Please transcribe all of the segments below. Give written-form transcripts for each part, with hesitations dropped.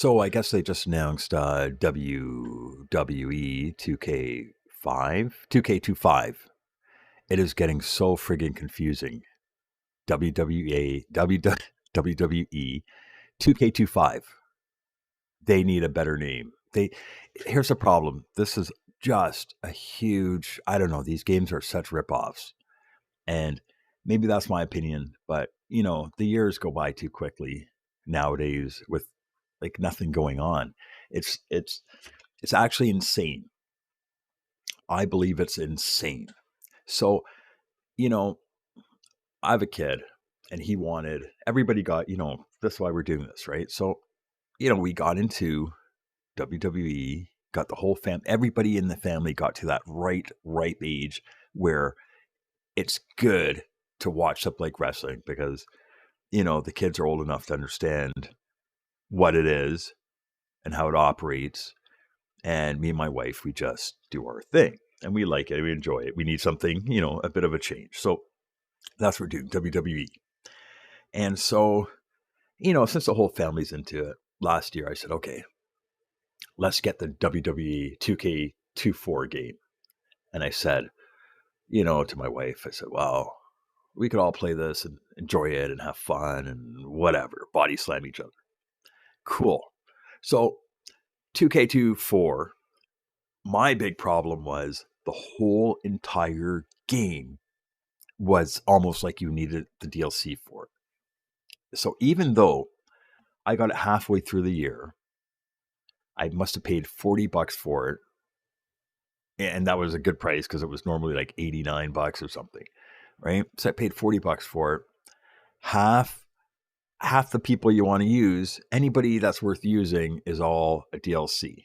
So I guess they just announced WWE 2K5, 2K25. It is getting so friggin' confusing. WWE, WWE 2K25. They need a better name. Here's the problem. This is just a huge, I don't know, these games are such ripoffs. And maybe that's my opinion, but the years go by too quickly nowadays with like nothing going on. It's actually insane. I believe it's insane. So, you know, I have a kid and he wanted everybody got, that's why we're doing this, right? So, we got into WWE, got the whole everybody in the family got to that ripe age where it's good to watch stuff like wrestling because the kids are old enough to understand what it is and how it operates. And me and my wife, we just do our thing and we like it. We enjoy it. We need something, a bit of a change. So that's what we're doing, WWE. And so, since the whole family's into it, last year I said, okay, let's get the WWE 2K24 game. And I said, to my wife, I said, well, we could all play this and enjoy it and have fun and whatever, body slam each other. Cool. So 2K24, my big problem was the whole entire game was almost like you needed the DLC for it. So even though I got it halfway through the year, I must have paid $40 for it. And that was a good price because it was normally like $89 or something, right? So I paid $40 for it. Half the people you want to use, anybody that's worth using is all a DLC.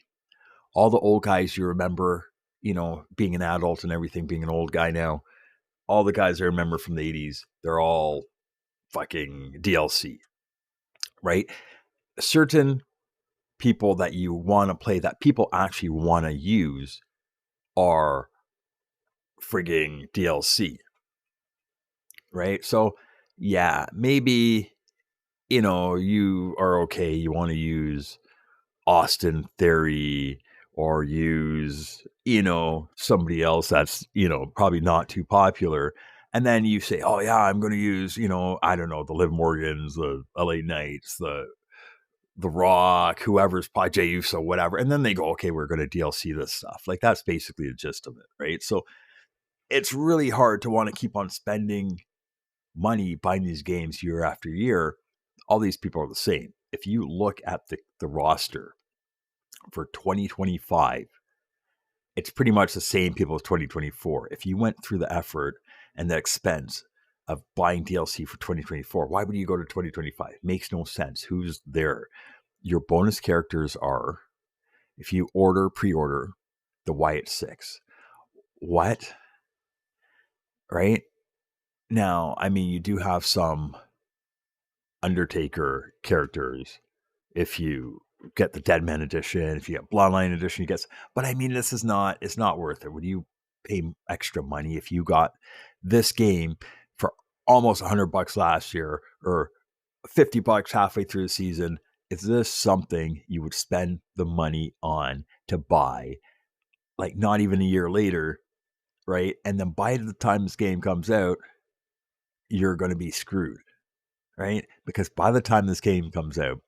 All the old guys you remember, being an adult and everything, being an old guy now, all the guys I remember from the 80s, they're all fucking DLC, right? Certain people that you want to play that people actually want to use are frigging DLC, right? So, yeah, maybe, you are okay. You want to use Austin Theory or use, somebody else that's, probably not too popular. And then you say, oh, yeah, I'm going to use, I don't know, the Liv Morgans, the LA Knights, the Rock, whoever's probably Jey Uso, whatever. And then they go, okay, we're going to DLC this stuff. Like that's basically the gist of it, right? So it's really hard to want to keep on spending money buying these games year after year. All these people are the same. If you look at the roster for 2025, it's pretty much the same people as 2024. If you went through the effort and the expense of buying DLC for 2024, why would you go to 2025? Makes no sense. Who's there? Your bonus characters are, if you pre-order the Wyatt 6. What? Right? Now, I mean, you do have some Undertaker characters. If you get the Deadman edition, if you get Bloodline edition, you get. But I mean, it's not worth it. Would you pay extra money if you got this game for almost $100 last year or $50 halfway through the season? Is this something you would spend the money on to buy, like not even a year later, right? And then by the time this game comes out, you're going to be screwed, right? Because by the time this game comes out,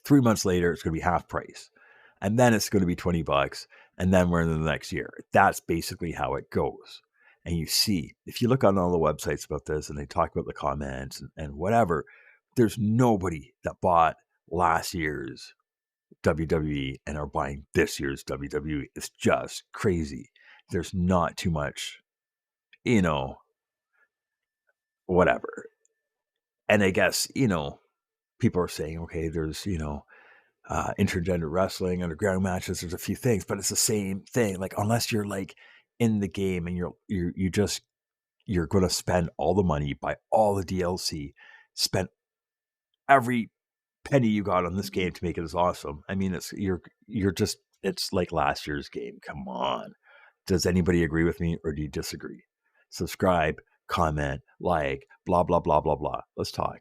3 months later, it's going to be half price. And then it's going to be $20. And then we're in the next year. That's basically how it goes. And you see, if you look on all the websites about this and they talk about the comments and whatever, there's nobody that bought last year's WWE and are buying this year's WWE. It's just crazy. There's not too much, whatever. And I guess, people are saying, okay, there's, intergender wrestling, underground matches, there's a few things, but it's the same thing. Like, unless you're like in the game and you're going to spend all the money, buy all the DLC, spend every penny you got on this game to make it as awesome. I mean, it's like last year's game. Come on. Does anybody agree with me or do you disagree? Subscribe, comment, like, blah, blah, blah, blah, blah. Let's talk.